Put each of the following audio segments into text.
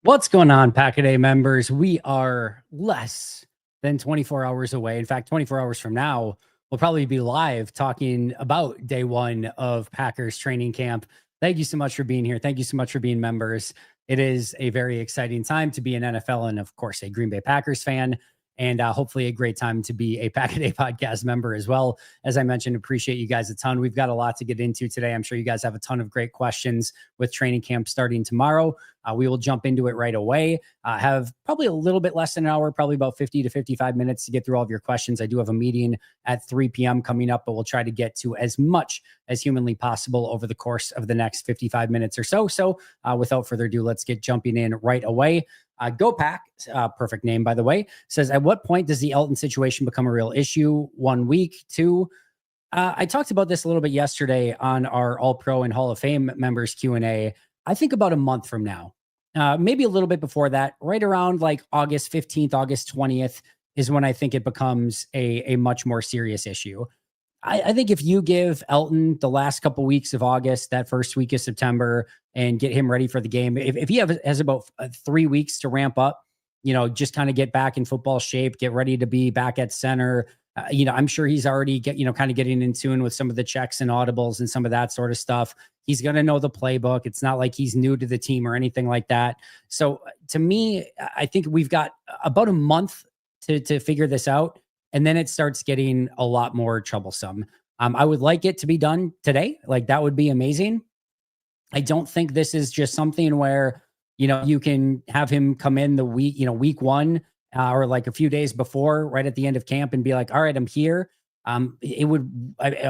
What's going on, Pack a Day members? We are less than 24 hours away. In fact, 24 hours from now, we'll probably be live talking about day one of Packers training camp. Thank you so much for being here. Thank you so much for being members. It is a very exciting time to be an NFL and, of course, a Green Bay Packers fan. And hopefully a great time to be a Pack a Day podcast member as well. As I mentioned, appreciate you guys a ton. We've got a lot to get into today. I'm sure you guys have a ton of great questions with training camp starting tomorrow. We will jump into it right away. Have probably a little bit less than an hour, probably about 50 to 55 minutes to get through all of your questions. I do have a meeting at 3 p.m. coming up, but we'll try to get to as much as humanly possible over the course of the next 55 minutes or so. So without further ado, let's get jumping in right away. Go Pack, perfect name, by the way, says, at what point does the Elgton situation become a real issue? 1 week, 2? I talked about this a little bit yesterday on our All-Pro and Hall of Fame members Q&A. I think about a month from now, maybe a little bit before that, right around like August 15th, August 20th is when I think it becomes a much more serious issue. I think if you give Elgton the last couple weeks of August, that first week of September, and get him ready for the game, if he has about 3 weeks to ramp up, just kind of get back in football shape, get ready to be back at center. I'm sure he's already kind of getting in tune with some of the checks and audibles and some of that sort of stuff. He's going to know the playbook. It's not like he's new to the team or anything like that. So to me, I think we've got about a month to figure this out. And then it starts getting a lot more troublesome. I would like it to be done today. Like, that would be amazing. I don't think this is just something where, you can have him come in the week one or like a few days before, right at the end of camp, and be like, all right, I'm here. I'm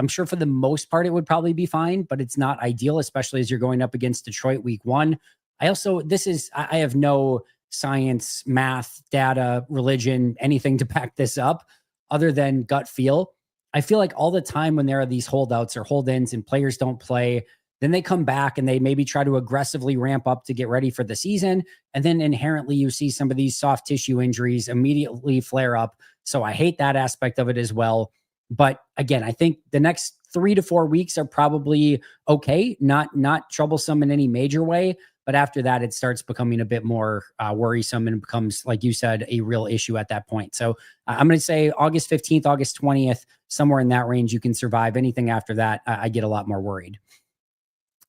sure for the most part, it would probably be fine, but it's not ideal, especially as you're going up against Detroit week one. I have no science, math, data, religion, anything to back this up other than gut feel. I feel like all the time when there are these holdouts or hold-ins and players don't play, then they come back and they maybe try to aggressively ramp up to get ready for the season. And then inherently you see some of these soft tissue injuries immediately flare up. So I hate that aspect of it as well. But again, I think the next 3 to 4 weeks are probably okay, not troublesome in any major way. But after that, it starts becoming a bit more worrisome and becomes, like you said, a real issue at that point. So I'm going to say August 15th, August 20th, somewhere in that range, you can survive. Anything after that, I get a lot more worried.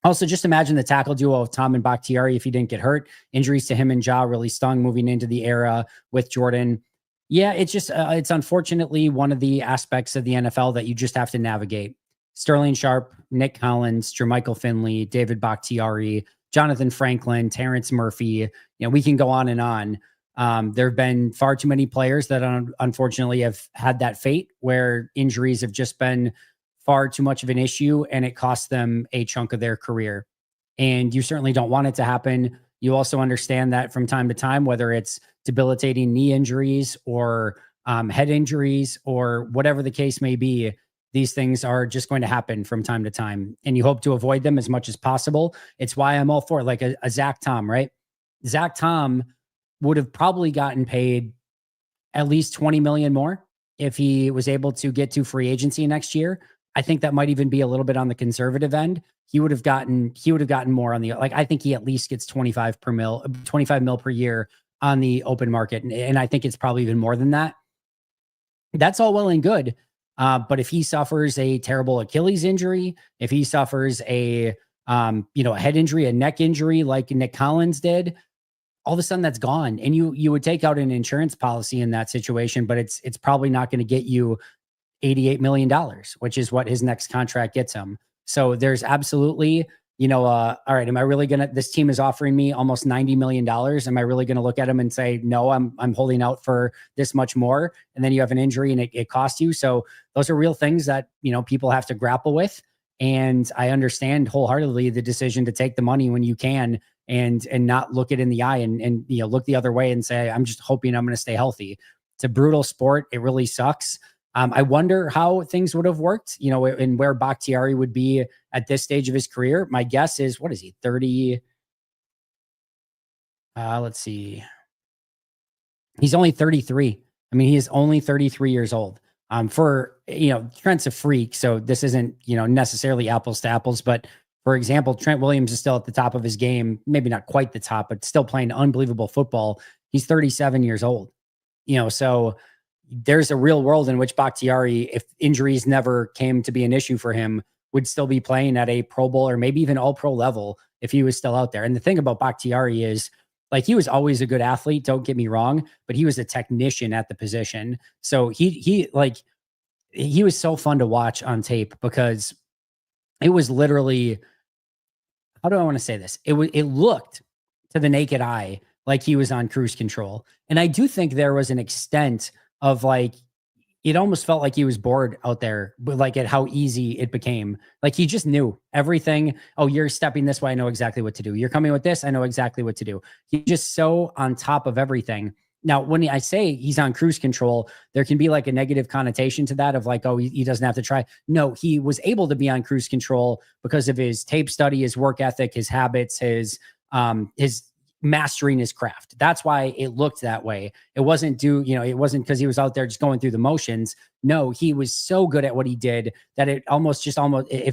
Also, just imagine the tackle duo of Tom and Bakhtiari if he didn't get hurt. Injuries to him and Ja really stung moving into the era with Jordan. Yeah, it's just, it's unfortunately one of the aspects of the NFL that you just have to navigate. Sterling Sharp, Nick Collins, Jermichael Finley, David Bakhtiari, Jonathan Franklin, Terrence Murphy, we can go on and on. There have been far too many players that unfortunately have had that fate where injuries have just been far too much of an issue and it costs them a chunk of their career. And you certainly don't want it to happen. You also understand that from time to time, whether it's debilitating knee injuries or head injuries or whatever the case may be, these things are just going to happen from time to time, and you hope to avoid them as much as possible. It's why I'm all for like a Zak Tom, right? Zak Tom would have probably gotten paid at least 20 million more if he was able to get to free agency next year. I think that might even be a little bit on the conservative end. He would have gotten more on the, like, I think he at least gets 25 mil per year on the open market. And I think it's probably even more than that. That's all well and good. But if he suffers a terrible Achilles injury, if he suffers a head injury, a neck injury like Nick Collins did, all of a sudden that's gone. And you would take out an insurance policy in that situation, but it's probably not going to get you $88 million, which is what his next contract gets him. So there's absolutely, all right, am I really this team is offering me almost $90 million. Am I really going to look at him and say, no, I'm holding out for this much more? And then you have an injury and it costs you. So those are real things that, people have to grapple with. And I understand wholeheartedly the decision to take the money when you can and not look it in the eye and look the other way and say, I'm just hoping I'm going to stay healthy. It's a brutal sport. It really sucks. I wonder how things would have worked, and where Bakhtiari would be at this stage of his career. My guess is, what is he, 30? Let's see. He's only 33. I mean, he is only 33 years old. Trent's a freak, so this isn't, necessarily apples to apples, but For example, Trent Williams is still at the top of his game, maybe not quite the top, but still playing unbelievable football. He's 37 years old, so there's a real world in which Bakhtiari, if injuries never came to be an issue for him, would still be playing at a Pro Bowl or maybe even all pro level if he was still out there. And the thing about Bakhtiari is, like, he was always a good athlete, don't get me wrong, but he was a technician at the position. So he was so fun to watch on tape because it was literally, how do I want to say this? It looked to the naked eye like he was on cruise control. And I do think there was an extent of, like, it almost felt like he was bored out there, but like at how easy it became. Like, he just knew everything. Oh, you're stepping this way, I know exactly what to do. You're coming with this, I know exactly what to do. He's just so on top of everything. Now, when I say he's on cruise control, there can be like a negative connotation to that of like, oh, he doesn't have to try. No, he was able to be on cruise control because of his tape study, his work ethic, his habits, his mastering his craft. That's why it looked that way. It wasn't it wasn't because he was out there just going through the motions. No, he was so good at what he did that it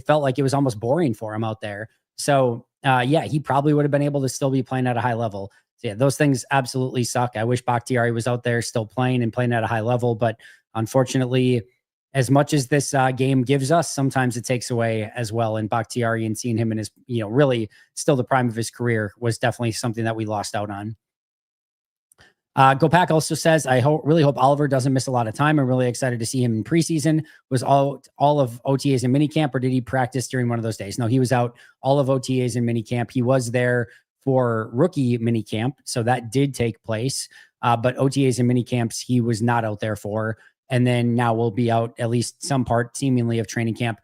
felt like it was almost boring for him out there. So he probably would have been able to still be playing at a high level. So, yeah, those things absolutely suck. I wish Bakhtiari was out there still playing and playing at a high level, but unfortunately, as much as this game gives us, sometimes it takes away as well. And Bakhtiari, and seeing him in his, really still the prime of his career, was definitely something that we lost out on. Go Pack also says, I really hope Oliver doesn't miss a lot of time. I'm really excited to see him in preseason. Was all of OTAs and minicamp, or did he practice during one of those days? No, he was out all of OTAs and minicamp. He was there for rookie minicamp, so that did take place. But OTAs and minicamps, he was not out there for. And then now we'll be out at least some part seemingly of training camp.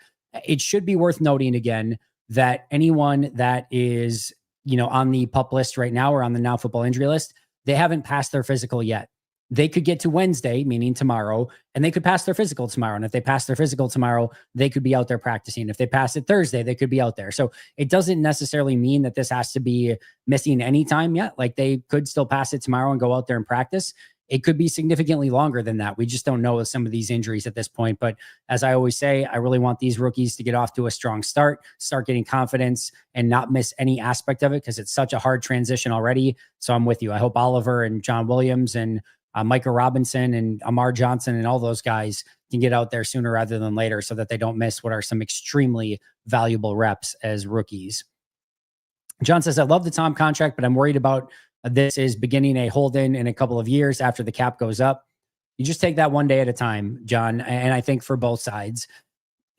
It should be worth noting again that anyone that is, on the PUP list right now or on the Now Football Injury List, they haven't passed their physical yet. They could get to Wednesday, meaning tomorrow, and they could pass their physical tomorrow. And if they pass their physical tomorrow, they could be out there practicing. If they pass it Thursday, they could be out there. So it doesn't necessarily mean that this has to be missing any time yet. Like, they could still pass it tomorrow and go out there and practice. It could be significantly longer than that. We just don't know with some of these injuries at this point. But as I always say, I really want these rookies to get off to a strong start getting confidence, and not miss any aspect of it, because it's such a hard transition already. So I'm with you. I hope Oliver and John Williams and Micah Robinson and Amar Johnson and all those guys can get out there sooner rather than later, so that they don't miss what are some extremely valuable reps as rookies. John says, I love the Tom contract, but I'm worried about this is beginning a hold-in in a couple of years after the cap goes up. You just take that one day at a time, John. And I think for both sides,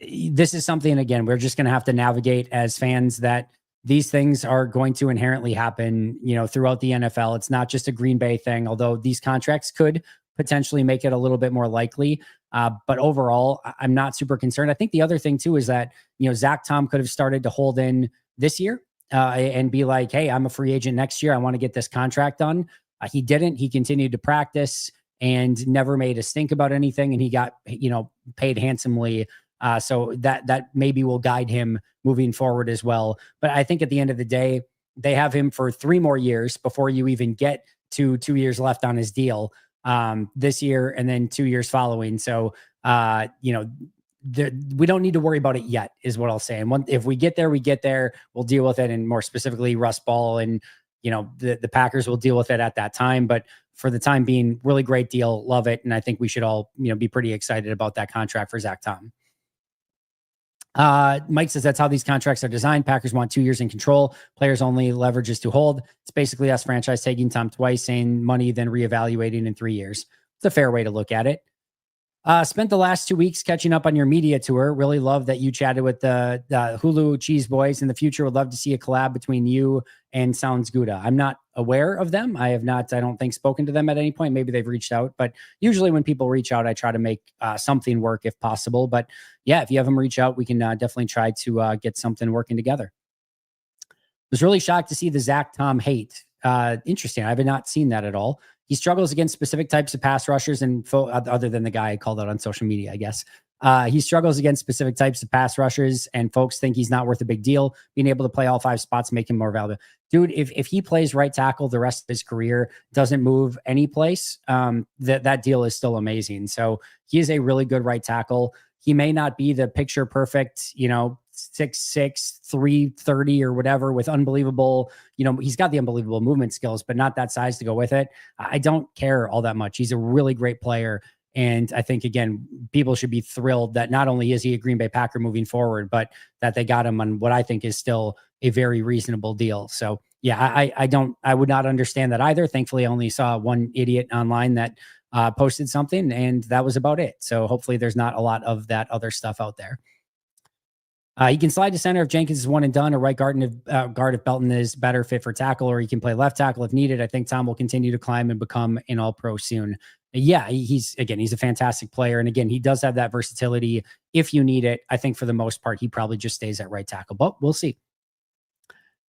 this is something, again, we're just going to have to navigate as fans, that these things are going to inherently happen, throughout the NFL. It's not just a Green Bay thing, although these contracts could potentially make it a little bit more likely. But overall, I'm not super concerned. I think the other thing too is that, Zak Tom could have started to hold in this year. And be like, hey, I'm a free agent next year. I want to get this contract done. He didn't. He continued to practice and never made a stink about anything. And he got, paid handsomely. So that maybe will guide him moving forward as well. But I think at the end of the day, they have him for 3 more years before you even get to 2 years left on his deal, this year and then 2 years following. So, we don't need to worry about it yet, is what I'll say. And if we get there, we'll deal with it. And more specifically, Russ Ball and, the Packers will deal with it at that time. But for the time being, really great deal. Love it. And I think we should all, be pretty excited about that contract for Zak Tom. Mike says that's how these contracts are designed. Packers want 2 years in control. Players only leverage is to hold. It's basically us franchise taking Tom twice, saying money, then reevaluating in 3 years. It's a fair way to look at it. Spent the last 2 weeks catching up on your media tour. Really love that you chatted with the Hulu Cheese Boys. In the future, would love to see a collab between you and Sounds Gouda. I'm not aware of them. I have not, I don't think, spoken to them at any point. Maybe they've reached out, but usually when people reach out, I try to make something work if possible. But yeah, if you have them reach out, we can definitely try to get something working together. Was really shocked to see the Zak Tom hate. Interesting. I have not seen that at all. He struggles against specific types of pass rushers and other than the guy I called out on social media, I guess. He struggles against specific types of pass rushers, and folks think he's not worth a big deal. Being able to play all 5 spots make him more valuable. Dude, if he plays right tackle the rest of his career, doesn't move any place, that deal is still amazing. So he is a really good right tackle. He may not be the picture perfect, 6'6", 330 or whatever with unbelievable, he's got the unbelievable movement skills, but not that size to go with it. I don't care all that much. He's a really great player. And I think, again, people should be thrilled that not only is he a Green Bay Packer moving forward, but that they got him on what I think is still a very reasonable deal. So yeah, I would not understand that either. Thankfully, I only saw one idiot online that posted something, and that was about it. So hopefully there's not a lot of that other stuff out there. He can slide to center if Jenkins is one and done, or right guard if Belton is better fit for tackle, or he can play left tackle if needed. I think Tom will continue to climb and become an all-pro soon. Yeah, he's a fantastic player. And again, he does have that versatility if you need it. I think for the most part, he probably just stays at right tackle, but we'll see.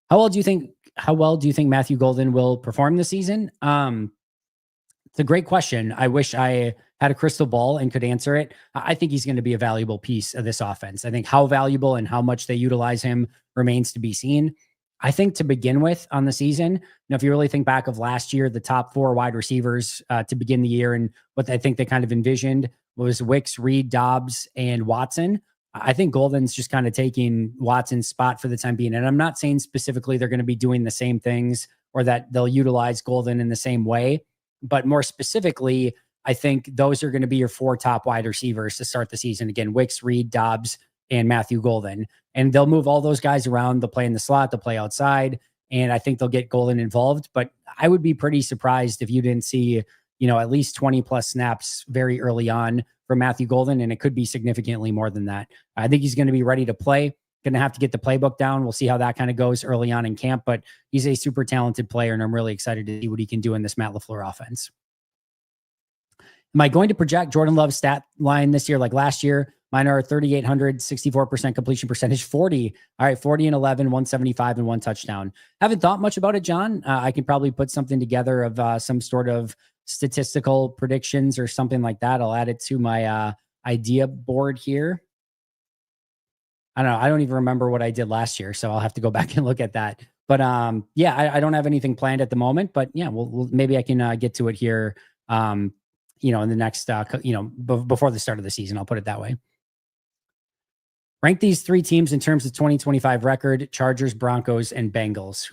How well do you think Matthew Golden will perform this season? It's a great question. I wish I had a crystal ball and could answer it. I think he's going to be a valuable piece of this offense. I think how valuable and how much they utilize him remains to be seen. I think to begin with on the season, if you really think back of last year, the top 4 wide receivers to begin the year and what I think they kind of envisioned was Wicks, Reed, Doubs, and Watson. I think Golden's just kind of taking Watson's spot for the time being. And I'm not saying specifically they're going to be doing the same things or that they'll utilize Golden in the same way, but more specifically, I think those are going to be your 4 top wide receivers to start the season. Again, Wicks, Reed, Doubs, and Matthew Golden. And they'll move all those guys around. They'll play in the slot. They'll play outside. And I think they'll get Golden involved. But I would be pretty surprised if you didn't see, at least 20 plus snaps very early on from Matthew Golden. And it could be significantly more than that. I think he's going to be ready to play. Going to have to get the playbook down. We'll see how that kind of goes early on in camp. But he's a super talented player. And I'm really excited to see what he can do in this Matt LaFleur offense. Am I going to project Jordan Love's stat line this year like last year? Mine are 3,800, 64% completion percentage, 40. All right, 40 and 11, 175 and 1 touchdown. Haven't thought much about it, John. I can probably put something together of some sort of statistical predictions or something like that. I'll add it to my idea board here. I don't know. I don't even remember what I did last year, so I'll have to go back and look at that. But yeah, I don't have anything planned at the moment. But yeah, we'll maybe I can get to it here. In the next, before the start of the season, I'll put it that way. Rank these 3 teams in terms of 2025 record: Chargers, Broncos, and Bengals.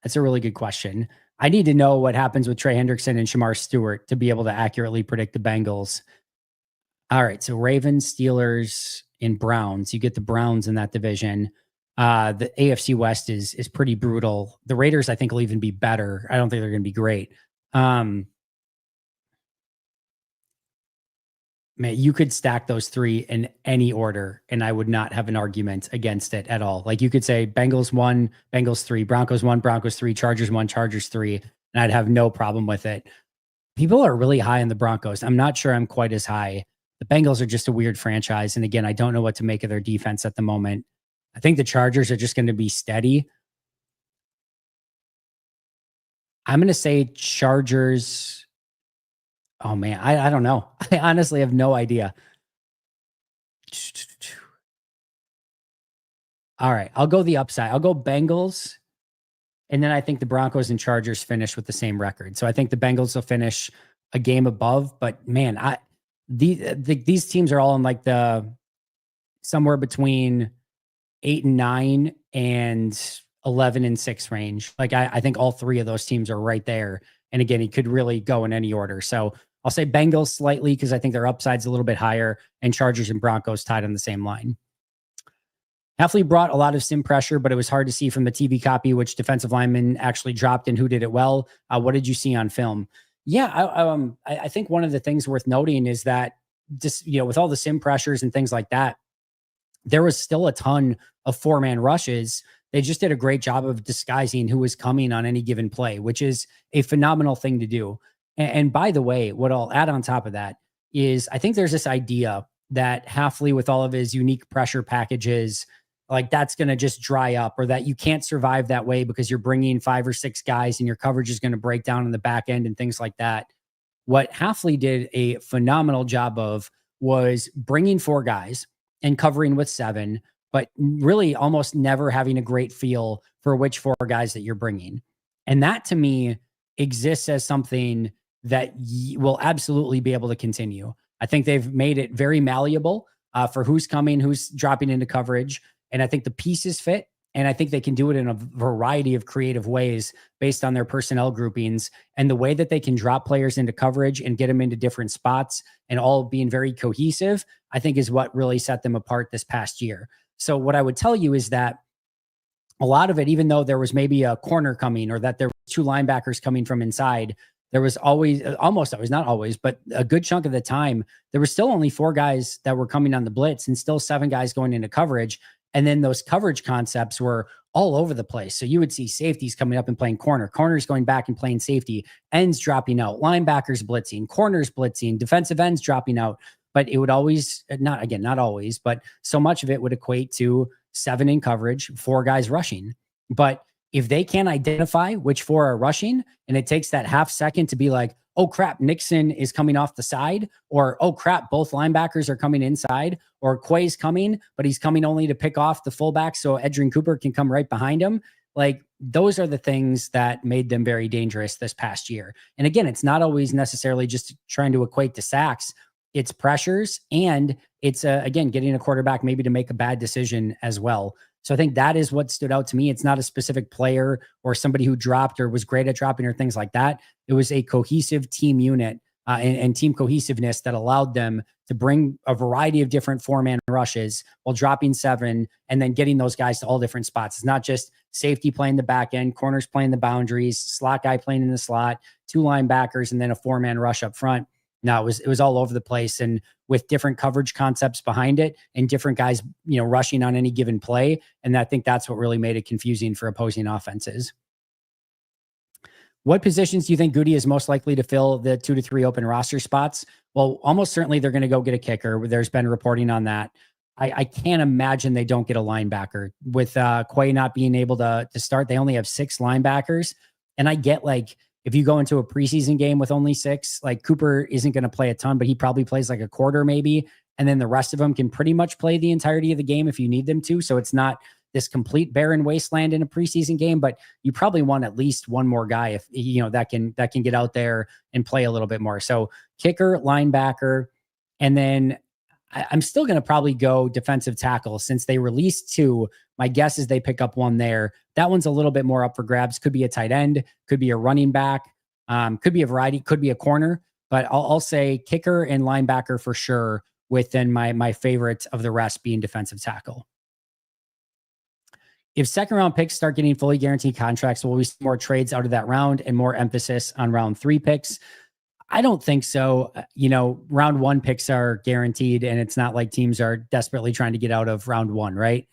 That's a really good question. I need to know what happens with Trey Hendrickson and Shamar Stewart to be able to accurately predict the Bengals. All right, so Ravens, Steelers, and Browns. You get the Browns in that division. The AFC West is pretty brutal. The Raiders, I think, will even be better. I don't think they're going to be great. Man, you could stack those 3 in any order, and I would not have an argument against it at all. Like you could say Bengals 1, Bengals 3, Broncos 1, Broncos 3, Chargers 1, Chargers 3, and I'd have no problem with it. People are really high on the Broncos. I'm not sure I'm quite as high. The Bengals are just a weird franchise, and again, I don't know what to make of their defense at the moment. I think the Chargers are just going to be steady. I'm going to say Chargers. Oh man, I don't know. I honestly have no idea. All right, I'll go the upside. I'll go Bengals. And then I think the Broncos and Chargers finish with the same record. So I think the Bengals will finish a game above, but man, these teams are all in like the somewhere between 8 and 9 and 11 and 6 range. Like I think all 3 of those teams are right there. And again, it could really go in any order. So I'll say Bengals slightly because I think their upside's a little bit higher, and Chargers and Broncos tied on the same line. Hafley brought a lot of sim pressure, but it was hard to see from the TV copy which defensive lineman actually dropped and who did it well. What did you see on film? Yeah, I think one of the things worth noting is that just, with all the sim pressures and things like that, there was still a ton of 4-man rushes. They just did a great job of disguising who was coming on any given play, which is a phenomenal thing to do. And by the way, what I'll add on top of that is I think there's this idea that Hafley, with all of his unique pressure packages, like that's going to just dry up, or that you can't survive that way because you're bringing 5 or 6 guys and your coverage is going to break down in the back end and things like that. What Hafley did a phenomenal job of was bringing 4 guys and covering with 7, but really almost never having a great feel for which 4 guys that you're bringing. And that to me exists as something that will absolutely be able to continue. I think they've made it very malleable. for who's coming, who's dropping into coverage. And I think the pieces fit. And I think they can do it in a variety of creative ways based on their personnel groupings and the way that they can drop players into coverage and get them into different spots and all being very cohesive, I think is what really set them apart this past year. So what I would tell you is that a lot of it, even though there was maybe a corner coming or that there were two linebackers coming from inside, there was always, almost always, not always, but a good chunk of the time, there were still only 4 guys that were coming on the blitz and still 7 guys going into coverage. And then those coverage concepts were all over the place. So you would see safeties coming up and playing corner, corners going back and playing safety, ends dropping out, linebackers blitzing, corners blitzing, defensive ends dropping out. But it would always, not always, but so much of it would equate to 7 in coverage, 4 guys rushing. But if they can't identify which 4 are rushing, and it takes that half second to be like, oh crap, Nixon is coming off the side, or oh crap, both linebackers are coming inside, or Quay's coming, but he's coming only to pick off the fullback so Edgerrin Cooper can come right behind him. Like, those are the things that made them very dangerous this past year. And again, it's not always necessarily just trying to equate to sacks. It's pressures, and it's again, getting a quarterback maybe to make a bad decision as well. So I think that is what stood out to me. It's not a specific player or somebody who dropped or was great at dropping or things like that. It was a cohesive team unit and team cohesiveness that allowed them to bring a variety of different 4-man rushes while dropping 7 and then getting those guys to all different spots. It's not just safety playing the back end, corners playing the boundaries, slot guy playing in the slot, 2 linebackers, and then a 4-man rush up front. No, it was all over the place, and with different coverage concepts behind it and different guys, rushing on any given play. And I think that's what really made it confusing for opposing offenses. What positions do you think Goody is most likely to fill the 2 to 3 open roster spots? Well, almost certainly they're going to go get a kicker. There's been reporting on that. I can't imagine they don't get a linebacker with Quay not being able to start. They only have 6 linebackers. And I get, like, if you go into a preseason game with only 6, like, Cooper isn't going to play a ton, but he probably plays like a quarter maybe. And then the rest of them can pretty much play the entirety of the game if you need them to. So it's not this complete barren wasteland in a preseason game, but you probably want at least one more guy if that can get out there and play a little bit more. So kicker, linebacker, and then I'm still going to probably go defensive tackle since they released 2. My guess is they pick up 1 there. That one's a little bit more up for grabs. Could be a tight end, could be a running back, could be a variety, could be a corner. But I'll say kicker and linebacker for sure, with then my favorite of the rest being defensive tackle. If second round picks start getting fully guaranteed contracts, will we see more trades out of that round and more emphasis on round 3 picks? I don't think so. Round 1 picks are guaranteed, and it's not like teams are desperately trying to get out of round 1, right?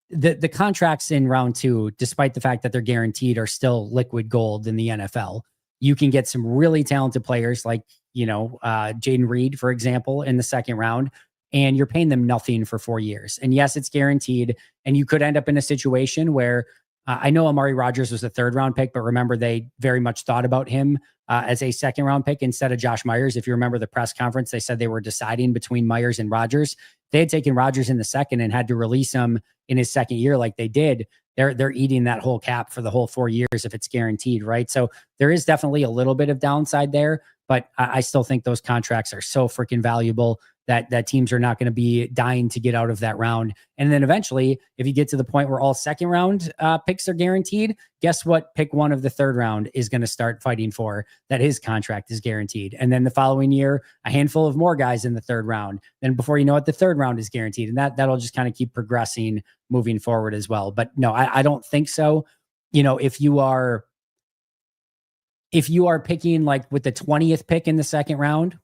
The contracts in round 2, despite the fact that they're guaranteed, are still liquid gold in the NFL. You can get some really talented players like, Jaden Reed, for example, in the second round, and you're paying them nothing for 4 years. And yes, it's guaranteed. And you could end up in a situation where I know Amari Rodgers was a 3rd round pick, but remember, they very much thought about him as a 2nd round pick instead of Josh Myers. If you remember the press conference, they said they were deciding between Myers and Rodgers. They had taken Rodgers in the 2nd and had to release him in his 2nd year like they did. They're eating that whole cap for the whole 4 years if it's guaranteed, right? So there is definitely a little bit of downside there, but I still think those contracts are so freaking valuable that teams are not going to be dying to get out of that round. And then eventually, if you get to the point where all 2nd round picks are guaranteed, guess what? Pick 1 of the 3rd round is going to start fighting for that his contract is guaranteed. And then the following year, a handful of more guys in the 3rd round. Then before you know it, the 3rd round is guaranteed. And that'll just kind of keep progressing moving forward as well. But no, I don't think so. If you are picking like with the 20th pick in the 2nd round,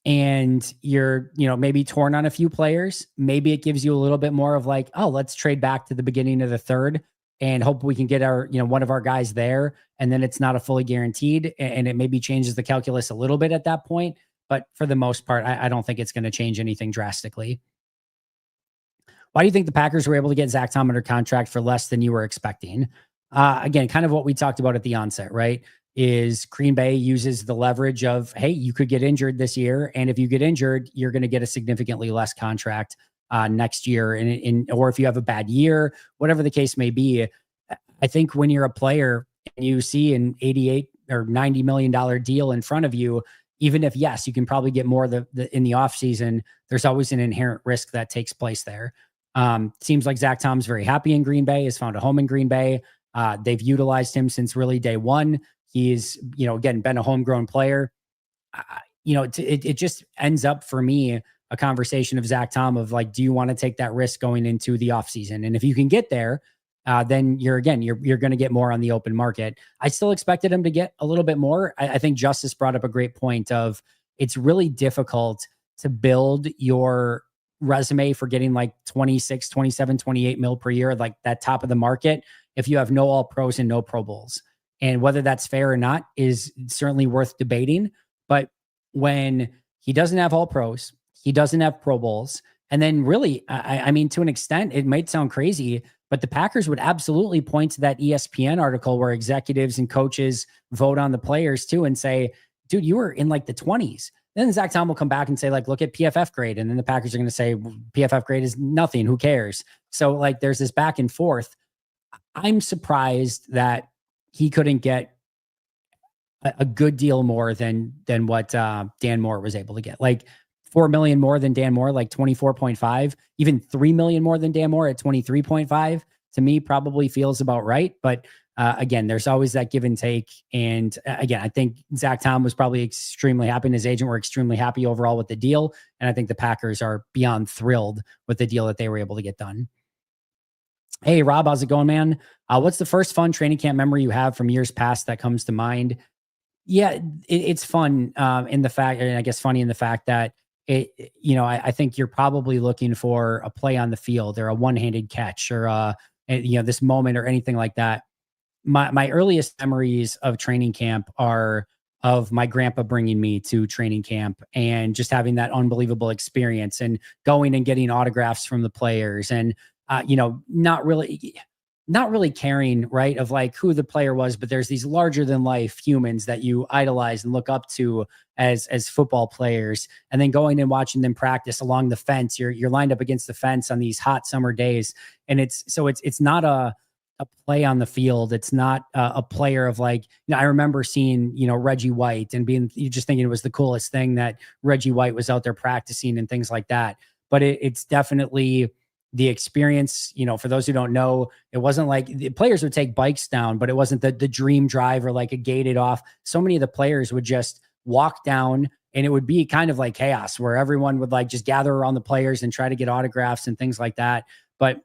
and you're, maybe torn on a few players, maybe it gives you a little bit more of like, oh, let's trade back to the beginning of the 3rd and hope we can get our, one of our guys there. And then it's not a fully guaranteed, and it maybe changes the calculus a little bit at that point. But for the most part, I don't think it's going to change anything drastically. Why do you think the Packers were able to get Zak Tom under contract for less than you were expecting? Again, kind of what we talked about at the onset, right? Is Green Bay uses the leverage of, hey, you could get injured this year. And if you get injured, you're going to get a significantly less contract next year. Or if you have a bad year, whatever the case may be. I think when you're a player and you see an $88 or $90 million deal in front of you, even if, yes, you can probably get more in the offseason, there's always an inherent risk that takes place there. Seems like Zak Tom's very happy in Green Bay, has found a home in Green Bay. They've utilized him since really day one. He's, again, been a homegrown player. It just ends up for me a conversation of Zak Tom of like, do you want to take that risk going into the offseason? And if you can get there, then you're going to get more on the open market. I still expected him to get a little bit more. I think Justice brought up a great point of it's really difficult to build your resume for getting like 26, 27, 28 mil per year, like that top of the market, if you have no all pros and no Pro Bowls. And whether that's fair or not is certainly worth debating. But when he doesn't have all pros, he doesn't have Pro Bowls. And then really, I mean, to an extent, it might sound crazy, but the Packers would absolutely point to that ESPN article where executives and coaches vote on the players too and say, dude, you were in like the 20s. Then Zak Tom will come back and say, like, look at PFF grade. And then the Packers are going to say PFF grade is nothing. Who cares? So like there's this back and forth. I'm surprised that he couldn't get a good deal more than what Dan Moore was able to get. Like $4 million more than Dan Moore, like 24.5, even $3 million more than Dan Moore at 23.5, to me probably feels about right. But again, there's always that give and take. And again, I think Zak Tom was probably extremely happy and his agent were extremely happy overall with the deal. And I think the Packers are beyond thrilled with the deal that they were able to get done. Hey, Rob, how's it going, man? What's the first fun training camp memory you have from years past that comes to mind? Yeah, it's fun in the fact, and I guess funny in the fact that I think you're probably looking for a play on the field or a one-handed catch or this moment or anything like that. My earliest memories of training camp are of my grandpa bringing me to training camp and just having that unbelievable experience and going and getting autographs from the players and not really caring, right, of like who the player was, but there's these larger than life humans that you idolize and look up to as football players, and then going and watching them practice along the fence. You're lined up against the fence on these hot summer days. And it's not a play on the field. It's not a player of like, I remember seeing, Reggie White and just thinking it was the coolest thing that Reggie White was out there practicing and things like that. But it's definitely the experience. For those who don't know, it wasn't like the players would take bikes down, but it wasn't the dream drive or like a gated off. So many of the players would just walk down and it would be kind of like chaos where everyone would like just gather around the players and try to get autographs and things like that. But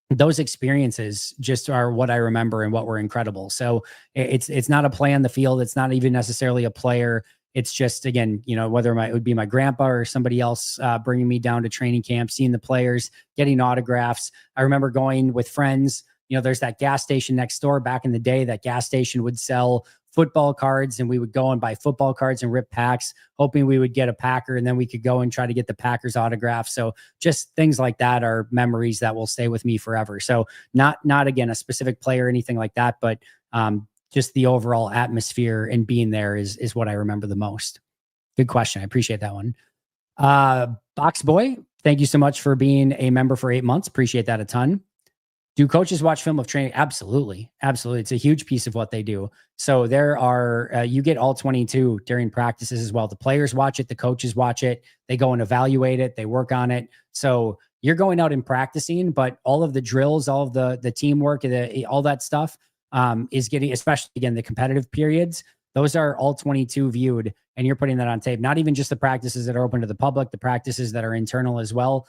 those experiences just are what I remember and what were incredible. So it's not a play on the field. It's not even necessarily a player. It's just, again, whether it would be my grandpa or somebody else bringing me down to training camp, seeing the players, getting autographs. I remember going with friends. There's that gas station next door. Back in the day, that gas station would sell football cards, and we would go and buy football cards and rip packs, hoping we would get a Packer, and then we could go and try to get the Packers autograph. So just things like that are memories that will stay with me forever. So not again, a specific player or anything like that, but just the overall atmosphere and being there is what I remember the most. Good question. I appreciate that one. Box Boy, thank you so much for being a member for 8 months. Appreciate that a ton. Do coaches watch film of training? Absolutely. Absolutely. It's a huge piece of what they do. So there are, you get all 22 during practices as well. The players watch it. The coaches watch it. They go and evaluate it. They work on it. So you're going out and practicing, but all of the drills, all of the teamwork, all that stuff is getting, especially again, the competitive periods, those are all 22 viewed, and you're putting that on tape. Not even just the practices that are open to the public, the practices that are internal as well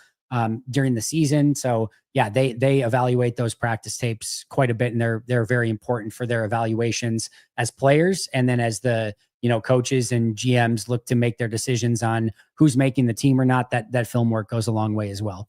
during the season. So yeah, they evaluate those practice tapes quite a bit, and they're very important for their evaluations as players. And then as the, coaches and GMs look to make their decisions on who's making the team or not, that film work goes a long way as well.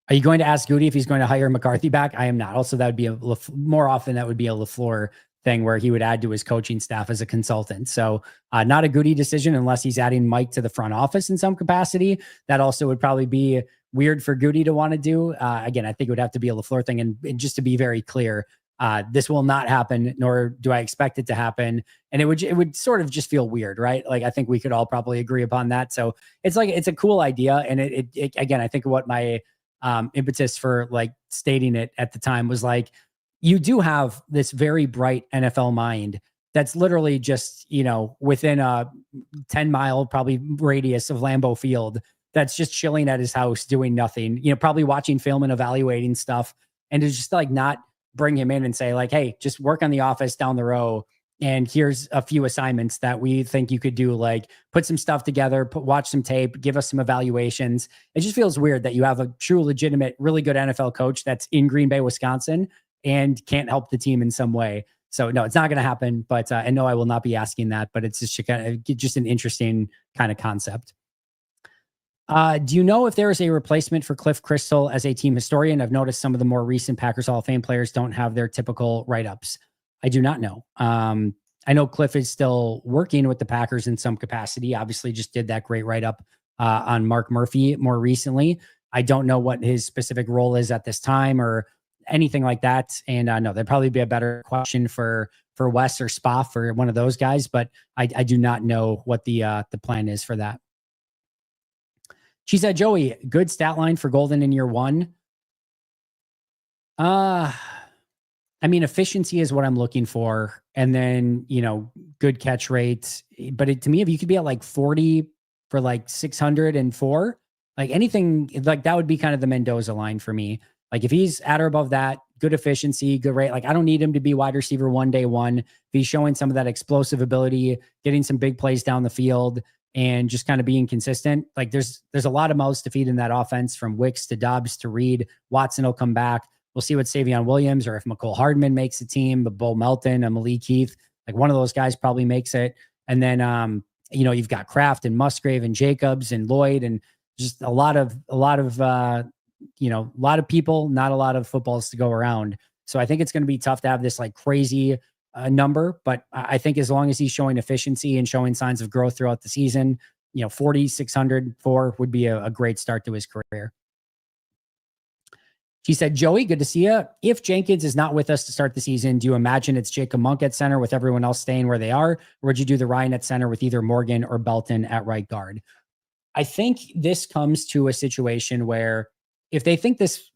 Are you going to ask Goody if he's going to hire McCarthy back? I am not. Also, that would be more often that would be a LaFleur thing where he would add to his coaching staff as a consultant. So not a Goody decision unless he's adding Mike to the front office in some capacity. That also would probably be weird for Goody to want to do. Again, I think it would have to be a LaFleur thing. And just to be very clear, this will not happen, nor do I expect it to happen. And it would sort of just feel weird, right? Like, I think we could all probably agree upon that. So it's a cool idea. And it again, I think what my impetus for like stating it at the time was like, you do have this very bright NFL mind that's literally just, within a 10-mile probably radius of Lambeau Field, that's just chilling at his house doing nothing, probably watching film and evaluating stuff, and to just like not bring him in and say like, hey, just work on the office down the row, and here's a few assignments that we think you could do, like put some stuff together, watch some tape, give us some evaluations. It just feels weird that you have a true, legitimate, really good NFL coach that's in Green Bay, Wisconsin, and can't help the team in some way. So no, it's not going to happen, but, and no, I will not be asking that, but it's just an interesting kind of concept. Do you know if there is a replacement for Cliff Crystal as a team historian? I've noticed some of the more recent Packers Hall of Fame players don't have their typical write-ups. I do not know. I know Cliff is still working with the Packers in some capacity. Obviously just did that great write-up on Mark Murphy more recently. I don't know what his specific role is at this time or anything like that. And no, that'd probably be a better question for Wes or Spoff or one of those guys. But I do not know what the plan is for that. She said, Joey, good stat line for Golden in year one. I mean, efficiency is what I'm looking for. And then, good catch rates. But to me, if you could be at like 40 for like 604, like anything like that would be kind of the Mendoza line for me. Like if he's at or above that, good efficiency, good rate. Like I don't need him to be wide receiver day one. If he's showing some of that explosive ability, getting some big plays down the field, and just kind of being consistent. Like there's a lot of mouths to feed in that offense, from Wicks to Doubs to Reed. Watson will come back. We'll see what Savion Williams, or if McCole Hardman makes the team, but Bo Melton and Malik Heath, like one of those guys probably makes it. And then, you've got Kraft and Musgrave and Jacobs and Lloyd, and just a lot of people, not a lot of footballs to go around. So I think it's going to be tough to have this like crazy number, but I think as long as he's showing efficiency and showing signs of growth throughout the season, 40, 604 would be a great start to his career. She said, Joey, good to see you. If Jenkins is not with us to start the season, do you imagine it's Jacob Monk at center with everyone else staying where they are? Or would you do the Ryan at center with either Morgan or Belton at right guard? I think this comes to a situation where if they think this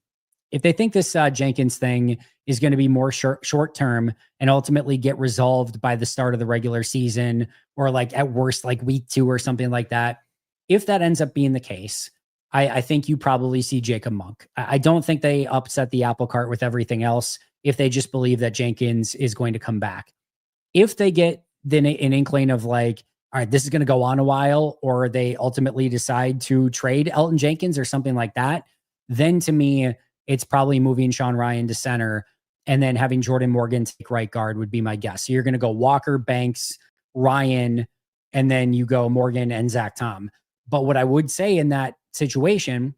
Jenkins thing is going to be more short term and ultimately get resolved by the start of the regular season, or like at worst, like week 2 or something like that. If that ends up being the case, I think you probably see Jacob Monk. I don't think they upset the apple cart with everything else if they just believe that Jenkins is going to come back. If they get then an inkling of like, all right, this is going to go on a while, or they ultimately decide to trade Elgton Jenkins or something like that, then to me, it's probably moving Sean Ryan to center and then having Jordan Morgan take right guard would be my guess. So you're going to go Walker, Banks, Ryan, and then you go Morgan and Zak Tom. But what I would say in that situation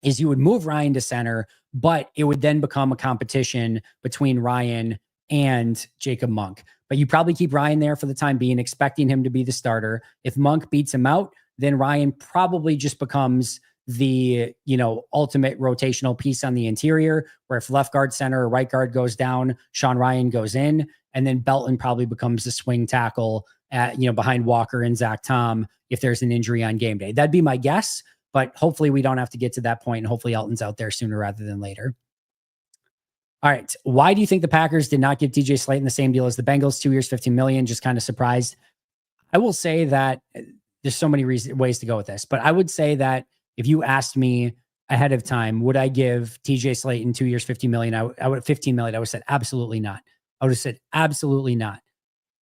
is you would move Ryan to center, but it would then become a competition between Ryan and Jacob Monk. But you probably keep Ryan there for the time being, expecting him to be the starter. If Monk beats him out, then Ryan probably just becomes the, ultimate rotational piece on the interior, where if left guard, center, or right guard goes down, Sean Ryan goes in, and then Belton probably becomes the swing tackle at, behind Walker and Zak Tom if there's an injury on game day. That'd be my guess, but hopefully we don't have to get to that point, and hopefully Elton's out there sooner rather than later. All right. Why do you think the Packers did not give TJ Slayton the same deal as the Bengals? 2 years, $15 million. Just kind of surprised. I will say that there's so many ways to go with this, but I would say that if you asked me ahead of time, would I give TJ Slayton 2 years, $15 million? I would 15 million. I would have said absolutely not. I would have said absolutely not.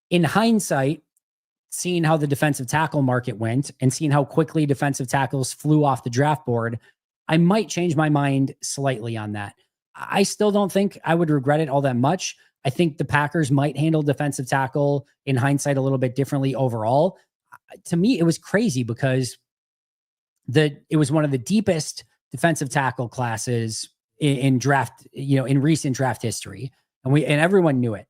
In hindsight, seeing how the defensive tackle market went and seeing how quickly defensive tackles flew off the draft board, I might change my mind slightly on that. I still don't think I would regret it all that much. I think the Packers might handle defensive tackle in hindsight a little bit differently overall. To me, it was crazy because it was one of the deepest defensive tackle classes in draft, in recent draft history. And everyone knew it.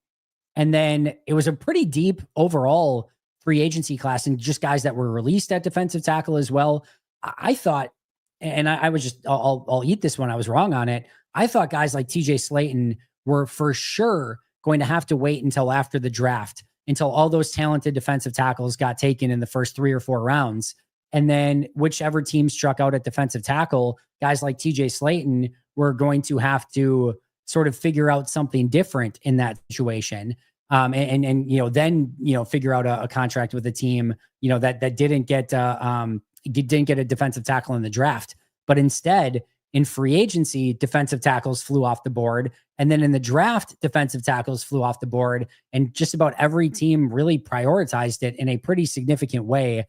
And then it was a pretty deep overall free agency class, and just guys that were released at defensive tackle as well. I thought, and I was just, I'll eat this one. I was wrong on it. I thought guys like TJ Slayton were for sure going to have to wait until after the draft, until all those talented defensive tackles got taken in the first 3 or 4 rounds. And then whichever team struck out at defensive tackle, guys like TJ Slayton were going to have to sort of figure out something different in that situation. And then figure out a contract with a team that didn't get a defensive tackle in the draft, but instead in free agency defensive tackles flew off the board, and then in the draft defensive tackles flew off the board, and just about every team really prioritized it in a pretty significant way.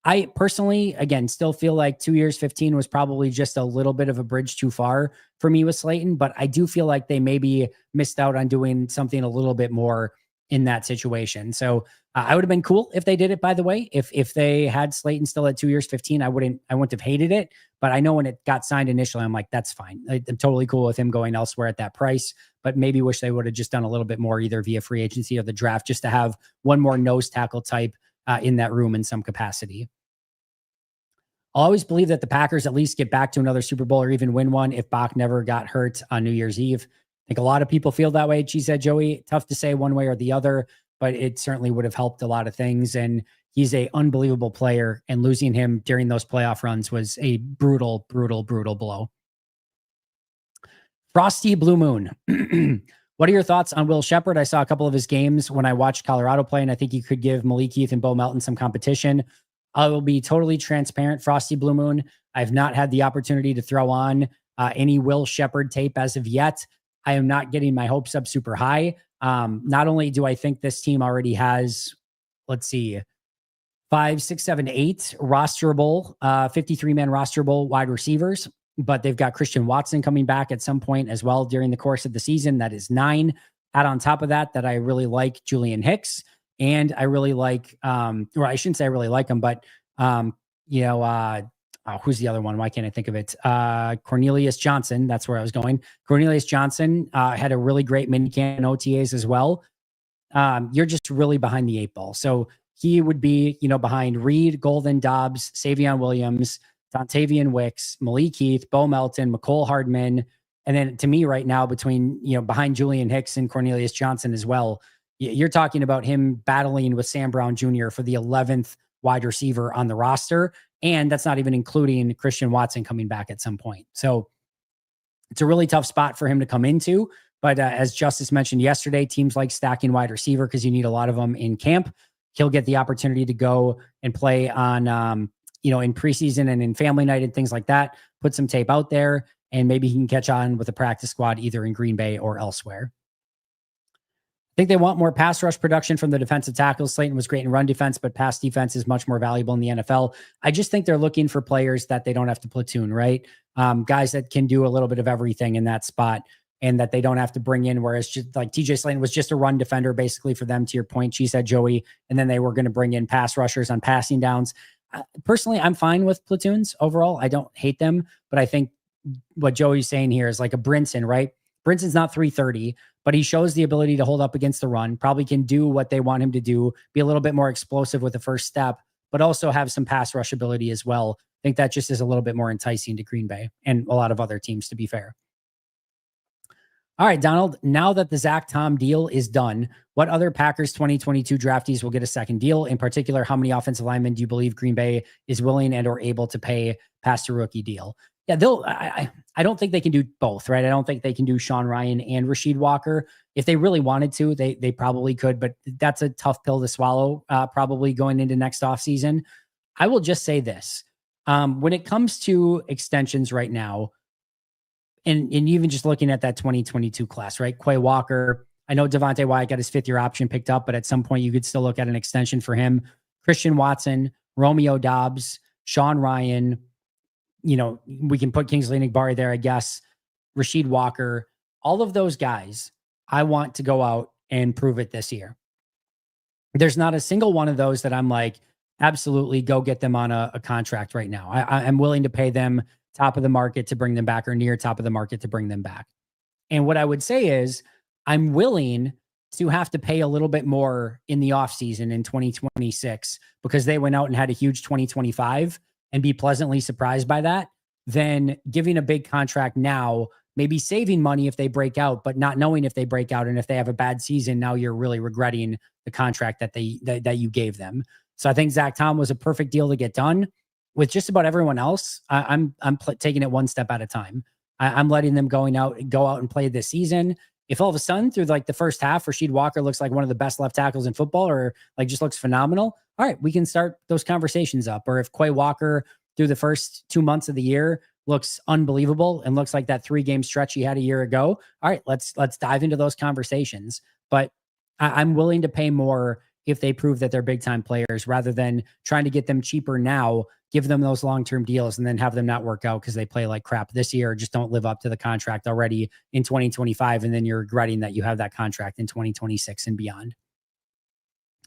I personally, again, still feel like 2 years, 15 was probably just a little bit of a bridge too far for me with Slayton, but I do feel like they maybe missed out on doing something a little bit more in that situation. So I would have been cool if they did it, by the way. If they had Slayton still at 2 years, 15, I wouldn't have hated it. But I know when it got signed initially, I'm like, that's fine. I'm totally cool with him going elsewhere at that price, but maybe wish they would have just done a little bit more either via free agency or the draft, just to have one more nose tackle type in that room in some capacity. I'll always believe that the Packers at least get back to another Super Bowl or even win one if Bach never got hurt on New Year's Eve. I think a lot of people feel that way. She said, Joey, tough to say one way or the other, but it certainly would have helped a lot of things. And he's an unbelievable player, and losing him during those playoff runs was a brutal, brutal, brutal blow. Frosty Blue Moon. What are your thoughts on Will Shepherd? I saw a couple of his games when I watched Colorado play, and I think he could give Malik Heath and Bo Melton some competition. I will be totally transparent, Frosty Blue Moon. I've not had the opportunity to throw on any Will Shepherd tape as of yet. I am not getting my hopes up super high. Not only do I think this team already has, 5, 6, 7, 8 rosterable, 53-man rosterable wide receivers, but they've got Christian Watson coming back at some point as well during the course of the season. That is 9. Add on top of that I really like Julian Hicks. And I really like, or I shouldn't say I really like him, but, who's the other one? Why can't I think of it? Cornelius Johnson. That's where I was going. Cornelius Johnson had a really great minicamp and OTAs as well. You're just really behind the 8 ball. So he would be, behind Reed, Golden, Doubs, Savion Williams, Dontavian Wicks, Malik Heath, Bo Melton, McCole Hardman. And then to me right now, between, behind Julian Hicks and Cornelius Johnson as well, you're talking about him battling with Sam Brown Jr. for the 11th wide receiver on the roster. And that's not even including Christian Watson coming back at some point. So it's a really tough spot for him to come into. But as Justice mentioned yesterday, teams like stacking wide receiver because you need a lot of them in camp. He'll get the opportunity to go and play on, in preseason and in family night and things like that, put some tape out there, and maybe he can catch on with the practice squad either in Green Bay or elsewhere. I think they want more pass rush production from the defensive tackles. Slayton was great in run defense, but pass defense is much more valuable in the NFL. I just think they're looking for players that they don't have to platoon, right? Guys that can do a little bit of everything in that spot and that they don't have to bring in, whereas just like TJ Slayton was just a run defender basically for them, to your point, she said, Joey, and then they were going to bring in pass rushers on passing downs. Personally, I'm fine with platoons overall. I don't hate them, but I think what Joey's saying here is like a Brinson, right? Brinson's not 330, but he shows the ability to hold up against the run, probably can do what they want him to do, be a little bit more explosive with the first step, but also have some pass rush ability as well. I think that just is a little bit more enticing to Green Bay and a lot of other teams, to be fair. All right, Donald, now that the Zak Tom deal is done, what other Packers 2022 draftees will get a second deal? In particular, how many offensive linemen do you believe Green Bay is willing and or able to pay past a rookie deal? Yeah, I don't think they can do both, right? I don't think they can do Sean Ryan and Rasheed Walker. If they really wanted to, they probably could, but that's a tough pill to swallow, probably going into next offseason. I will just say this. When it comes to extensions right now, and even just looking at that 2022 class, right? Quay Walker, I know Devontae Wyatt got his 5th-year option picked up, but at some point you could still look at an extension for him. Christian Watson, Romeo Doubs, Sean Ryan, we can put Kingsley Enagbare there, I guess. Rasheed Walker, all of those guys, I want to go out and prove it this year. There's not a single one of those that I'm like, absolutely go get them on a contract right now. I'm willing to pay them top of the market to bring them back, or near top of the market to bring them back. And what I would say is I'm willing to have to pay a little bit more in the offseason in 2026 because they went out and had a huge 2025 and be pleasantly surprised by that, than giving a big contract now, maybe saving money if they break out, but not knowing if they break out. And if they have a bad season, now you're really regretting the contract that you gave them. So I think Zak Tom was a perfect deal to get done. With just about everyone else, I'm taking it one step at a time. I'm letting them go out and play this season. If all of a sudden through like the first half, Rasheed Walker looks like one of the best left tackles in football, or like just looks phenomenal, all right, we can start those conversations up. Or if Quay Walker through the first 2 months of the year looks unbelievable and looks like that 3-game stretch he had a year ago, all right, let's dive into those conversations. But I'm willing to pay more if they prove that they're big time players, rather than trying to get them cheaper now, give them those long-term deals and then have them not work out because they play like crap this year, or just don't live up to the contract already in 2025. And then you're regretting that you have that contract in 2026 and beyond.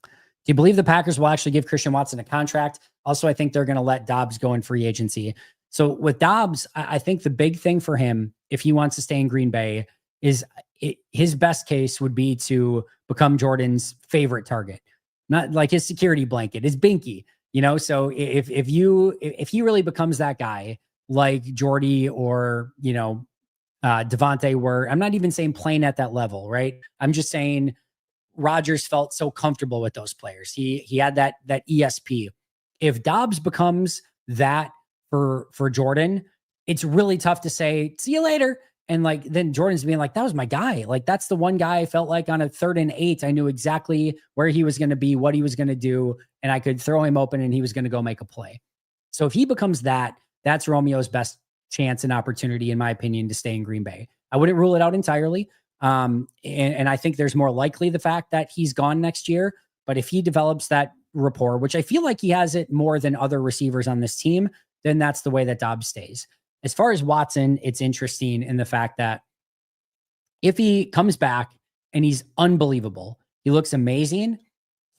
Do you believe the Packers will actually give Christian Watson a contract? Also, I think they're going to let Doubs go in free agency. So with Doubs, I think the big thing for him, if he wants to stay in Green Bay, is his best case would be to become Jordan's favorite target, not like his security blanket, his binky, you know? So if he really becomes that guy like Jordy or, you know, Devontae were, I'm not even saying playing at that level, right? I'm just saying Rodgers felt so comfortable with those players. He had that ESP. If Doubs becomes that for Jordan, it's really tough to say, see you later. And like, then Jordan's being like, that was my guy. Like, that's the one guy I felt like on a 3rd and 8, I knew exactly where he was going to be, what he was going to do, and I could throw him open and he was going to go make a play. So if he becomes that, that's Romeo's best chance and opportunity, in my opinion, to stay in Green Bay. I wouldn't rule it out entirely. And I think there's more likely the fact that he's gone next year. But if he develops that rapport, which I feel like he has it more than other receivers on this team, then that's the way that Doubs stays. As far as Watson, it's interesting in the fact that if he comes back and he's unbelievable, he looks amazing,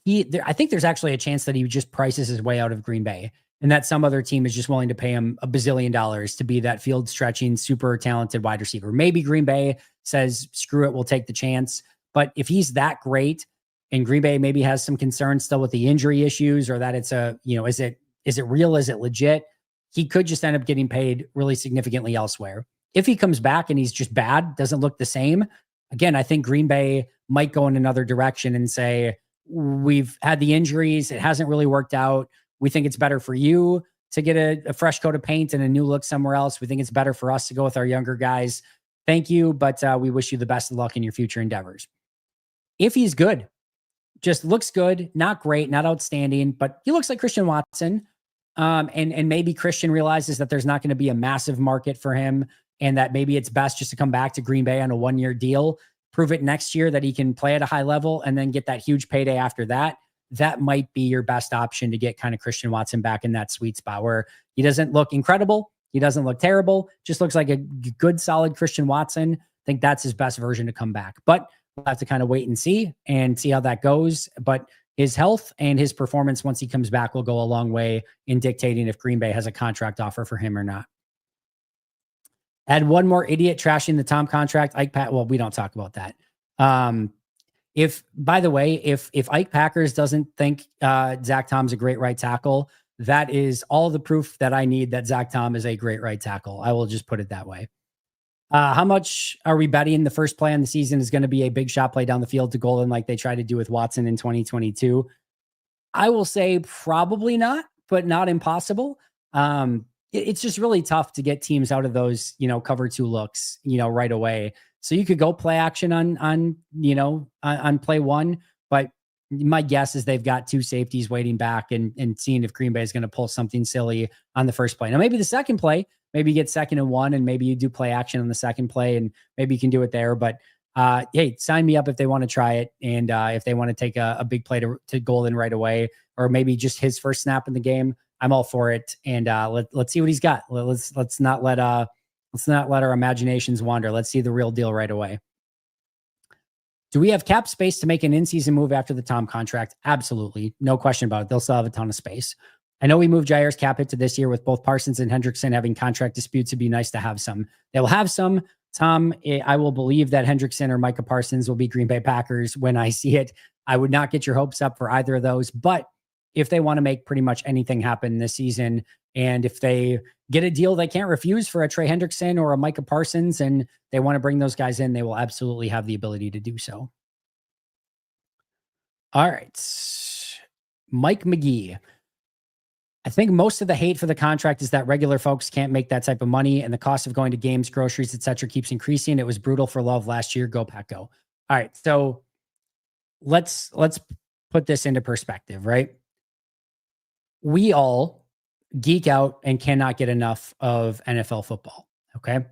I think there's actually a chance that he just prices his way out of Green Bay, and that some other team is just willing to pay him $1 bazillion to be that field stretching, super talented wide receiver. Maybe Green Bay says, screw it, we'll take the chance. But if he's that great, and Green Bay maybe has some concerns still with the injury issues, or that it's is it real? Is it legit? He could just end up getting paid really significantly elsewhere. If he comes back and he's just bad, doesn't look the same, again, I think Green Bay might go in another direction and say, we've had the injuries, it hasn't really worked out. We think it's better for you to get a fresh coat of paint and a new look somewhere else. We think it's better for us to go with our younger guys. Thank you, but we wish you the best of luck in your future endeavors. If he's good, just looks good, not great, not outstanding, but he looks like Christian Watson. And maybe Christian realizes that there's not going to be a massive market for him, and that maybe it's best just to come back to Green Bay on a 1-year deal, prove it next year that he can play at a high level, and then get that huge payday after that. That might be your best option to get kind of Christian Watson back in that sweet spot where he doesn't look incredible, he doesn't look terrible, just looks like a good, solid Christian Watson. I think that's his best version to come back. But we'll have to kind of wait and see how that goes. But his health and his performance once he comes back will go a long way in dictating if Green Bay has a contract offer for him or not. Add one more idiot trashing the Tom contract. Well, we don't talk about that. If Ike Packers doesn't think Zak Tom's a great right tackle, that is all the proof that I need that Zak Tom is a great right tackle. I will just put it that way. How much are we betting the first play on the season is going to be a big shot play down the field to Golden like they tried to do with Watson in 2022? I will say probably not, but not impossible. It's just really tough to get teams out of those, cover 2 looks, right away. So you could go play action on play 1, but my guess is they've got 2 safeties waiting back and seeing if Green Bay is going to pull something silly on the first play. Now, maybe the second play, maybe you get 2nd and 1, and maybe you do play action on the second play, and maybe you can do it there. But hey, sign me up if they want to try it, and if they want to take a big play to Golden right away, or maybe just his first snap in the game, I'm all for it. And let's see what he's got. Let's not let our imaginations wander. Let's see the real deal right away. Do we have cap space to make an in-season move after the Tom contract? Absolutely. No question about it. They'll still have a ton of space. I know we moved Jair's cap hit to this year with both Parsons and Hendrickson having contract disputes. It'd be nice to have some. They will have some. Tom, I will believe that Hendrickson or Micah Parsons will be Green Bay Packers when I see it. I would not get your hopes up for either of those. But if they want to make pretty much anything happen this season, and if they get a deal they can't refuse for a Trey Hendrickson or a Micah Parsons, and they want to bring those guys in, they will absolutely have the ability to do so. All right. Mike McGee. I think most of the hate for the contract is that regular folks can't make that type of money, and the cost of going to games, groceries, etc., keeps increasing. It was brutal for Love last year. Go Pack, go! All right, so let's put this into perspective, right? We all geek out and cannot get enough of NFL football. Okay,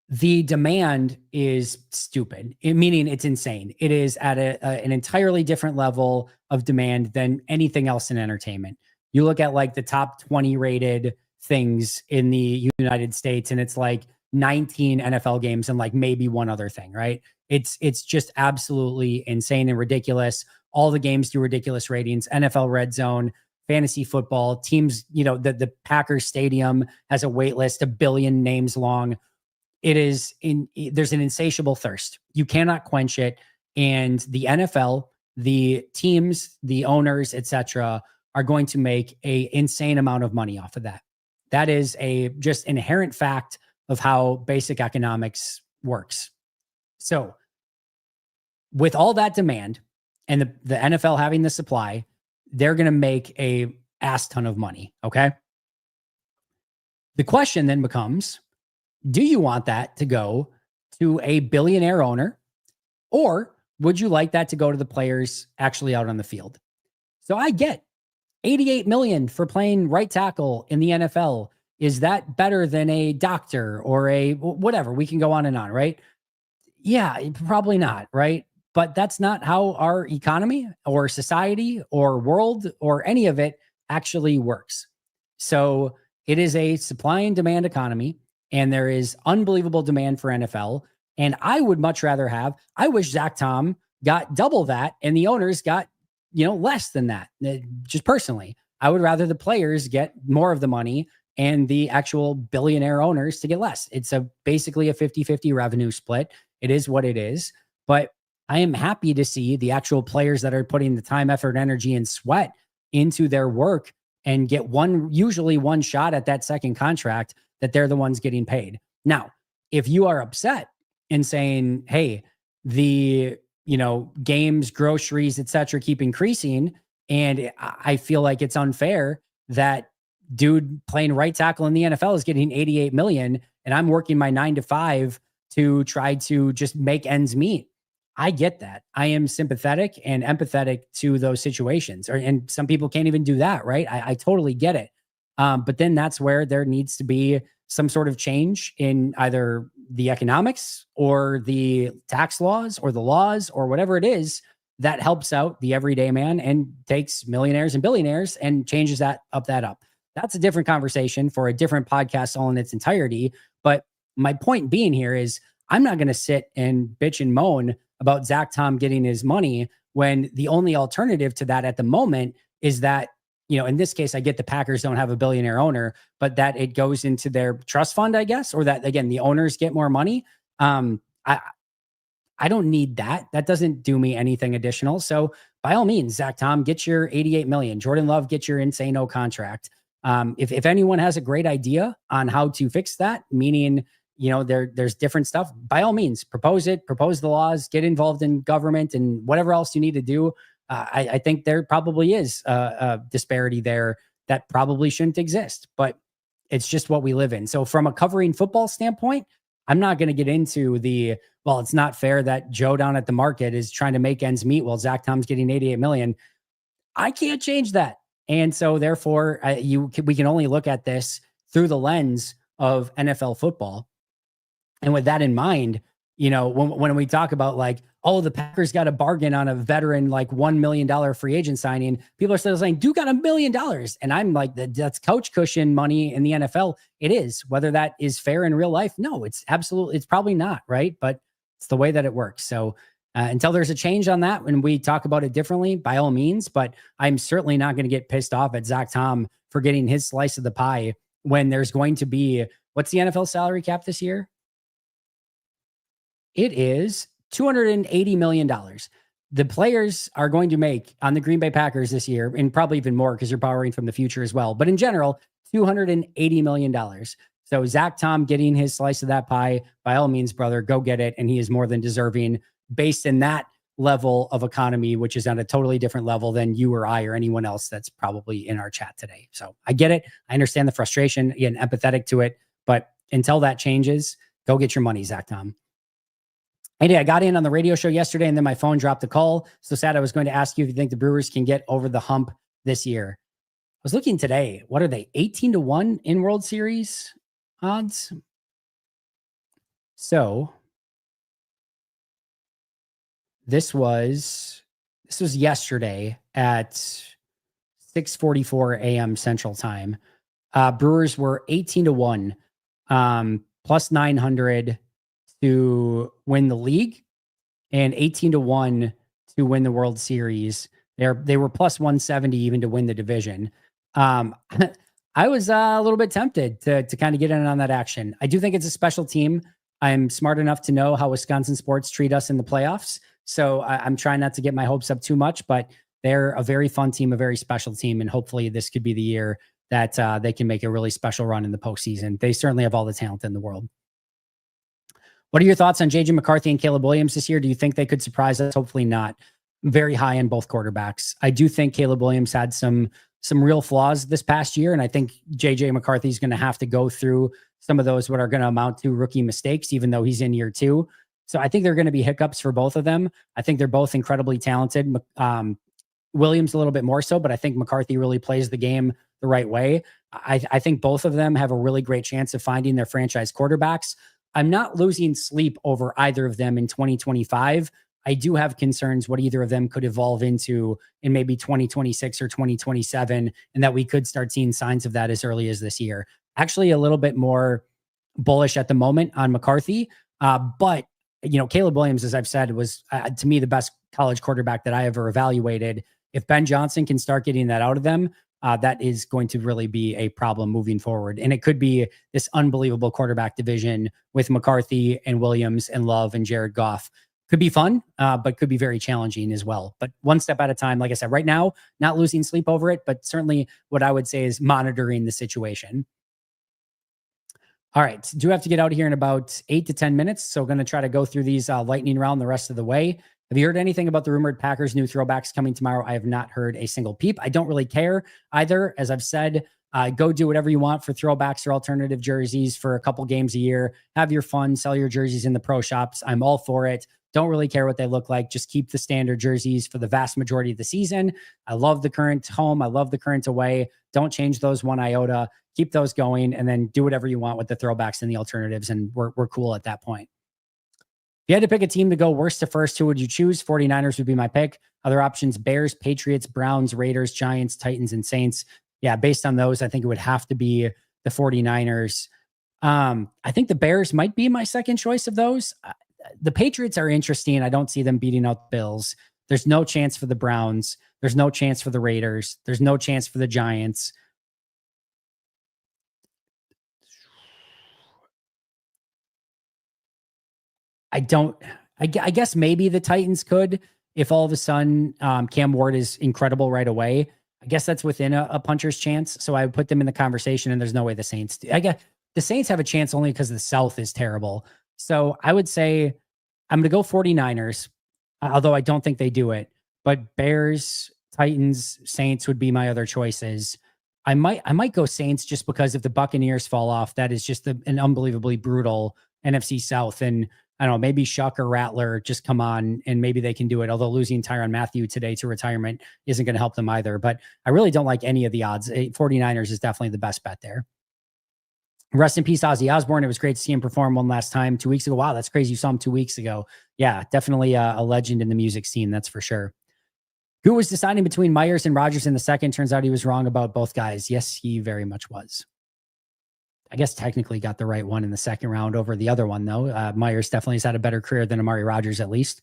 the demand is stupid, meaning it's insane. It is at an entirely different level of demand than anything else in entertainment. You look at like the top 20 rated things in the United States, and it's like 19 NFL games and like maybe one other thing, right? It's just absolutely insane and ridiculous. All the games do ridiculous ratings. NFL Red Zone, fantasy football teams, the Packers stadium has a wait list, 1 billion names long. There's an insatiable thirst. You cannot quench it. And the NFL, the teams, the owners, etc., are going to make an insane amount of money off of that. That is a just inherent fact of how basic economics works. So with all that demand and the NFL having the supply, they're going to make a ass ton of money. Okay. The question then becomes, do you want that to go to a billionaire owner, or would you like that to go to the players actually out on the field? So I get $88 million for playing right tackle in the NFL. Is that better than a doctor or a whatever? We can go on and on, right? Yeah, probably not, right? But that's not how our economy or society or world or any of it actually works. So it is a supply and demand economy, and there is unbelievable demand for NFL. And I would much rather I wish Zak Tom got double that and the owners got, less than that. Just personally, I would rather the players get more of the money and the actual billionaire owners to get less. It's basically a 50-50 revenue split. It is what it is. But I am happy to see the actual players that are putting the time, effort, energy, and sweat into their work and get usually one shot at that second contract, that they're the ones getting paid. Now, if you are upset and saying, hey, the games, groceries, etc., keep increasing, and I feel like it's unfair that dude playing right tackle in the NFL is getting 88 million and I'm working my 9 to 5 to try to just make ends meet. I get that. I am sympathetic and empathetic to those situations. And some people can't even do that, right? I totally get it. But then that's where there needs to be some sort of change in either the economics or the tax laws or the laws or whatever it is that helps out the everyday man and takes millionaires and billionaires and changes that up. That's a different conversation for a different podcast all in its entirety. But my point being here is I'm not going to sit and bitch and moan about Zak Tom getting his money when the only alternative to that at the moment is that, in this case, I get the Packers don't have a billionaire owner, but that it goes into their trust fund, I guess, or that, again, the owners get more money. I don't need that. That doesn't do me anything additional. So by all means, Zak Tom, get your 88 million. Jordan Love, get your insane contract. If anyone has a great idea on how to fix that, meaning, there's different stuff, by all means, propose the laws, get involved in government and whatever else you need to do. I think there probably is a disparity there that probably shouldn't exist, but it's just what we live in. So from a covering football standpoint, I'm not going to get into it's not fair that Joe down at the market is trying to make ends meet while Zak Tom's getting 88 million. I can't change that. And so therefore we can only look at this through the lens of NFL football. And with that in mind, when we talk about the Packers got a bargain on a veteran, $1 million free agent signing, people are still saying, dude got $1 million. And I'm like, that's couch cushion money in the NFL. It is. Whether that is fair in real life, no, it's probably not, right? But it's the way that it works. So until there's a change on that, when we talk about it differently, by all means, but I'm certainly not going to get pissed off at Zak Tom for getting his slice of the pie when there's going to be, what's the NFL salary cap this year? It is $280 million. The players are going to make on the Green Bay Packers this year, and probably even more because you're borrowing from the future as well. But in general, $280 million. So Zak Tom getting his slice of that pie, by all means, brother, go get it. And he is more than deserving based in that level of economy, which is on a totally different level than you or I or anyone else that's probably in our chat today. So I get it. I understand the frustration, again, empathetic to it. But until that changes, go get your money, Zak Tom. Andy, I got in on the radio show yesterday and then my phone dropped the call. So sad. I was going to ask you if you think the Brewers can get over the hump this year. I was looking today. What are they? 18-1 in World Series odds? So this was yesterday at 6:44 a.m. Central Time. Brewers were 18-1, plus 900 to win the league, and 18-1 to win the World Series. They were plus 170 even to win the division. I was a little bit tempted to kind of get in on that action. I do think it's a special team. I'm smart enough to know how Wisconsin sports treat us in the playoffs. So I'm trying not to get my hopes up too much, but they're a very fun team, a very special team. And hopefully this could be the year that they can make a really special run in the postseason. They certainly have all the talent in the world. What are your thoughts on JJ McCarthy and Caleb Williams this year? Do you think they could surprise us? Hopefully not. Very high in both quarterbacks. I do think Caleb Williams had some real flaws this past year. And I think JJ McCarthy is going to have to go through some of those, what are going to amount to rookie mistakes, even though he's in year 2. So I think there are going to be hiccups for both of them. I think they're both incredibly talented. Williams a little bit more so, but I think McCarthy really plays the game the right way. I think both of them have a really great chance of finding their franchise quarterbacks. I'm not losing sleep over either of them in 2025. I do have concerns what either of them could evolve into in maybe 2026 or 2027, and that we could start seeing signs of that as early as this year. Actually, a little bit more bullish at the moment on McCarthy. But, Caleb Williams, as I've said, was to me the best college quarterback that I ever evaluated. If Ben Johnson can start getting that out of them, that is going to really be a problem moving forward. And it could be this unbelievable quarterback division with McCarthy and Williams and Love and Jared Goff. Could be fun, but could be very challenging as well. But one step at a time, like I said, right now, not losing sleep over it, but certainly what I would say is monitoring the situation. All right, do have to get out of here in about 8 to 10 minutes. So going to try to go through these lightning round the rest of the way. Have you heard anything about the rumored Packers new throwbacks coming tomorrow? I have not heard a single peep. I don't really care either. As I've said, go do whatever you want for throwbacks or alternative jerseys for a couple games a year. Have your fun, sell your jerseys in the pro shops. I'm all for it. Don't really care what they look like. Just keep the standard jerseys for the vast majority of the season. I love the current home. I love the current away. Don't change those one iota. Keep those going, and then do whatever you want with the throwbacks and the alternatives, and we're cool at that point. If you had to pick a team to go worst to first, who would you choose? 49ers would be my pick. Other options: Bears, Patriots, Browns, Raiders, Giants, Titans, and Saints. Yeah, based on those, I think it would have to be the 49ers. I think the Bears might be my second choice of those. The Patriots are interesting. I don't see them beating out the Bills. There's no chance for the Browns. There's no chance for the Raiders. There's no chance for the Giants. I guess maybe the Titans could, if all of a sudden Cam Ward is incredible right away. I guess that's within a puncher's chance. So I would put them in the conversation, and there's no way the Saints do. I guess the Saints have a chance only because the South is terrible. So I would say I'm going to go 49ers, although I don't think they do it. But Bears, Titans, Saints would be my other choices. I might go Saints just because if the Buccaneers fall off, that is just an unbelievably brutal NFC South. And I don't know, maybe Shuck or Rattler just come on and maybe they can do it. Although losing Tyrann Mathieu today to retirement isn't going to help them either. But I really don't like any of the odds. 49ers is definitely the best bet there. Rest in peace, Ozzy Osbourne. It was great to see him perform one last time 2 weeks ago. Wow, that's crazy. You saw him 2 weeks ago. Yeah, definitely a legend in the music scene. That's for sure. Who was deciding between Myers and Rodgers in the second? Turns out he was wrong about both guys. Yes, he very much was. I guess technically got the right one in the second round over the other one, though. Myers definitely has had a better career than Amari Rodgers, at least.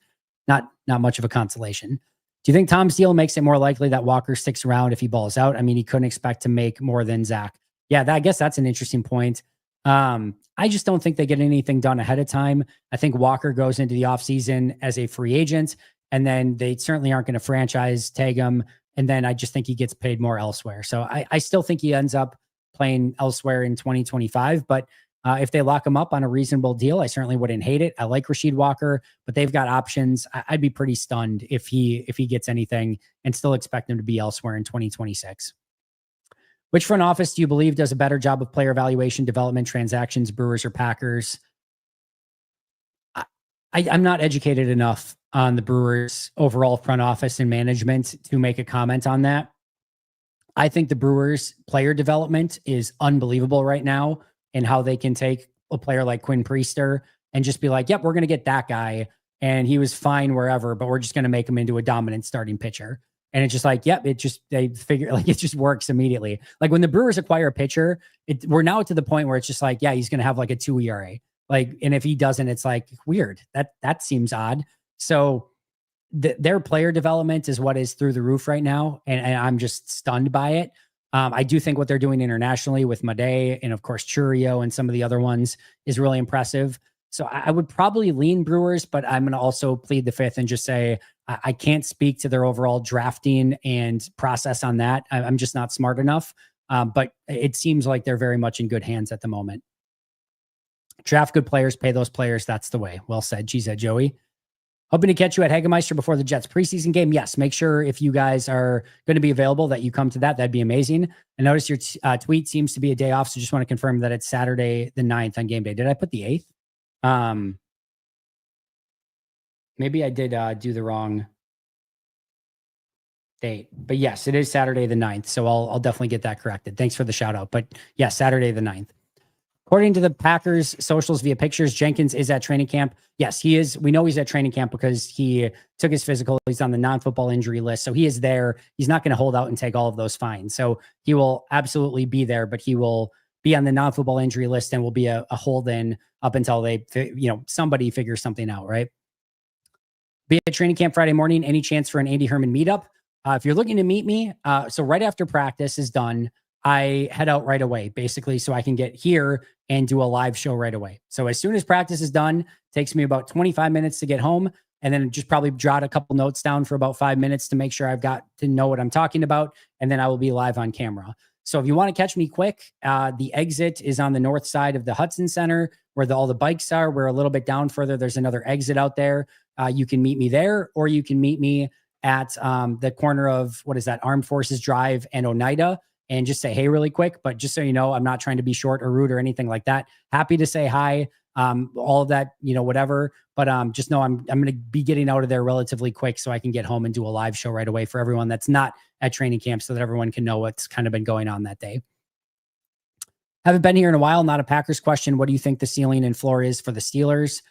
Not much of a consolation. Do you think Tom's deal makes it more likely that Walker sticks around if he balls out? I mean, he couldn't expect to make more than Zach. Yeah, I guess that's an interesting point. I just don't think they get anything done ahead of time. I think Walker goes into the offseason as a free agent, and then they certainly aren't going to franchise tag him. And then I just think he gets paid more elsewhere. So I still think he ends up playing elsewhere in 2025, but If they lock him up on a reasonable deal, I certainly wouldn't hate it. I like Rasheed Walker, but they've got options. I'd be pretty stunned if he gets anything, and still expect him to be elsewhere in 2026. Which front office do you believe does a better job of player evaluation, development, transactions, Brewers or Packers? I'm not educated enough on the Brewers' overall front office and management to make a comment on that. I think the Brewers' player development is unbelievable right now, and how they can take a player like Quinn Priester and just be like, yep, we're going to get that guy. And he was fine wherever, but we're just going to make him into a dominant starting pitcher. And it's just like, yep, they figure like it just works immediately. Like when the Brewers acquire a pitcher, we're now to the point where it's just like, yeah, he's going to have like a 2 ERA. Like, and if he doesn't, it's like weird. That seems odd. So their player development is what is through the roof right now. And I'm just stunned by it. I do think what they're doing internationally with Madej and of course Churio and some of the other ones is really impressive. So I would probably lean Brewers, but I'm going to also plead the fifth and just say I can't speak to their overall drafting and process on that. I'm just not smart enough. But it seems like they're very much in good hands at the moment. Draft good players, pay those players. That's the way. Well said. She said, Joey. Hoping to catch you at Hagemeister before the Jets preseason game. Yes, make sure if you guys are going to be available that you come to that. That'd be amazing. I noticed your tweet seems to be a day off, so just want to confirm that it's Saturday the 9th on game day. Did I put the 8th? Maybe I did do the wrong date. But yes, it is Saturday the 9th, so I'll definitely get that corrected. Thanks for the shout out. But yeah, Saturday the 9th. According to the Packers socials via pictures, Jenkins is at training camp. Yes, he is. We know he's at training camp because he took his physical. He's on the non-football injury list. So he is there. He's not going to hold out and take all of those fines. So he will absolutely be there, but he will be on the non-football injury list and will be a hold in up until somebody figures something out, right? Be at training camp Friday morning. Any chance for an Andy Herman meetup? If you're looking to meet me, so right after practice is done, I head out right away, basically, so I can get here and do a live show right away. So as soon as practice is done, takes me about 25 minutes to get home, and then just probably jot a couple notes down for about 5 minutes to make sure I've got to know what I'm talking about, and then I will be live on camera. So if you want to catch me quick, the exit is on the north side of the Hudson Center where all the bikes are. We're a little bit down further. There's another exit out there. You can meet me there, or you can meet me at the corner of, Armed Forces Drive and Oneida, and just say, hey, really quick. But just so you know, I'm not trying to be short or rude or anything like that. Happy to say hi, all of that, whatever. But just know I'm going to be getting out of there relatively quick so I can get home and do a live show right away for everyone that's not at training camp, so that everyone can know what's kind of been going on that day. Haven't been here in a while. Not a Packers question. What do you think the ceiling and floor is for the Steelers?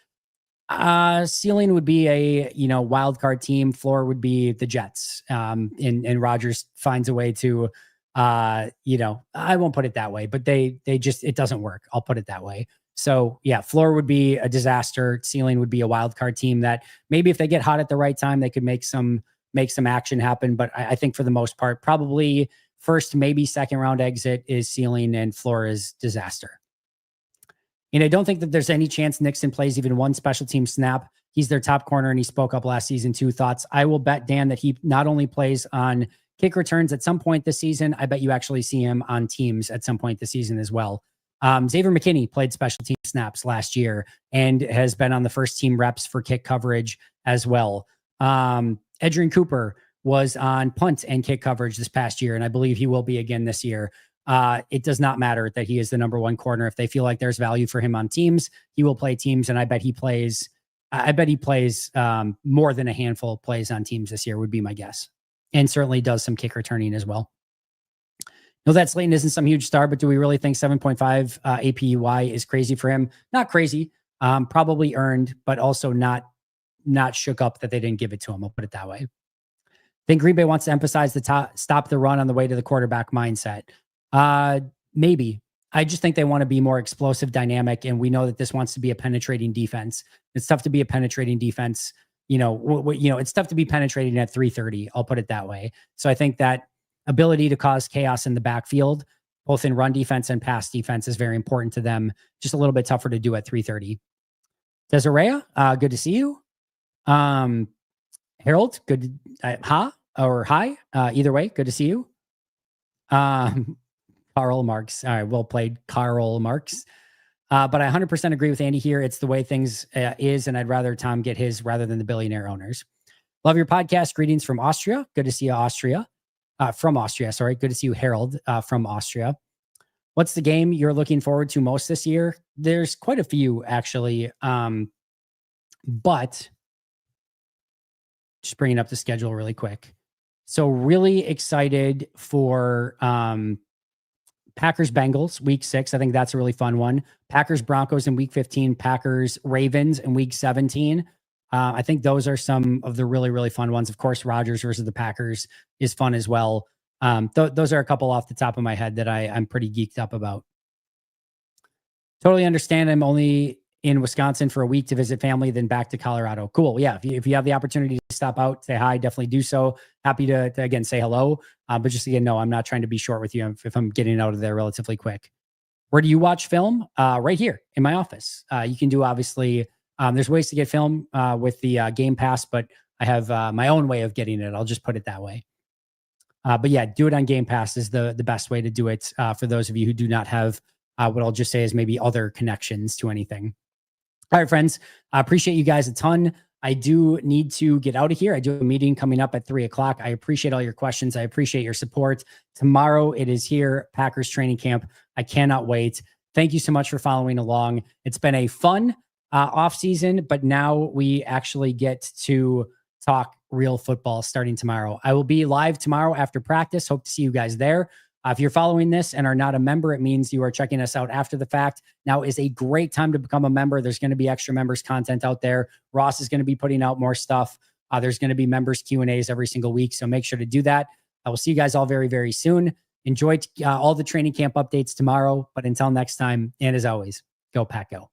Ceiling would be a, wild card team. Floor would be the Jets. And Rodgers finds a way to, I won't put it that way, but they just, it doesn't work. I'll put it that way. So yeah, floor would be a disaster. Ceiling would be a wild card team that maybe if they get hot at the right time, they could make some action happen. But I think for the most part, probably first, maybe second round exit is ceiling, and floor is disaster. And I don't think that there's any chance Nixon plays even one special team snap. He's their top corner, and he spoke up last season too. Thoughts? I will bet, Dan, that he not only plays on kick returns at some point this season, I bet you actually see him on teams at some point this season as well. Xavier McKinney played special team snaps last year and has been on the first team reps for kick coverage as well. Edgerrin Cooper was on punt and kick coverage this past year, and I believe he will be again this year. It does not matter that he is the number one corner. If they feel like there's value for him on teams, he will play teams, and I bet he plays more than a handful of plays on teams this year would be my guess, and certainly does some kick returning as well. No, that Slayton isn't some huge star, but do we really think 7.5 APY is crazy for him? Not crazy, probably earned, but also not shook up that they didn't give it to him. I'll put it that way. I think Green Bay wants to emphasize the stop the run on the way to the quarterback mindset. Maybe. I just think they want to be more explosive, dynamic, and we know that this wants to be a penetrating defense. It's tough to be a penetrating defense. It's tough to be penetrating at 330. I'll put it that way. So I think that ability to cause chaos in the backfield, both in run defense and pass defense, is very important to them. Just a little bit tougher to do at 330. Desiree, good to see you. Harold, good. Hi. Either way, good to see you. Karl Marx. All right, well played, Karl Marx. But I 100% agree with Andy here. It's the way things is, and I'd rather Tom get his rather than the billionaire owners. Love your podcast. Greetings from Austria. Good to see you, Austria. From Austria, sorry. Good to see you, Harold, from Austria. What's the game you're looking forward to most this year? There's quite a few, actually. But just bringing up the schedule really quick. So really excited for Packers Bengals week 6. I think that's a really fun one. Packers Broncos in week 15. Packers Ravens in week 17. I think those are some of the really, really fun ones. Of course, Rodgers versus the Packers is fun as well. Those are a couple off the top of my head that I'm pretty geeked up about. Totally understand. I'm only in Wisconsin for a week to visit family, then back to Colorado. Cool. Yeah. If you have the opportunity to stop out, say hi, definitely do so. Happy to again, say hello. But just again, no, I'm not trying to be short with you if I'm getting out of there relatively quick. Where do you watch film? Right here in my office. You can do, obviously, there's ways to get film with the Game Pass, but I have my own way of getting it. I'll just put it that way. But yeah, do it on Game Pass is the best way to do it for those of you who do not have what I'll just say is maybe other connections to anything. All right, friends, I appreciate you guys a ton. I do need to get out of here. I do have a meeting coming up at 3:00. I appreciate all your questions. I appreciate your support. Tomorrow it is here, Packers training camp. I cannot wait. Thank you so much for following along. It's been a fun off season, but now we actually get to talk real football starting tomorrow. I will be live tomorrow after practice. Hope to see you guys there. If you're following this and are not a member, it means you are checking us out after the fact. Now is a great time to become a member. There's going to be extra members content out there. Ross is going to be putting out more stuff. There's going to be members Q&As every single week. So make sure to do that. I will see you guys all very, very soon. Enjoy all the training camp updates tomorrow. But until next time, and as always, go Pack Go.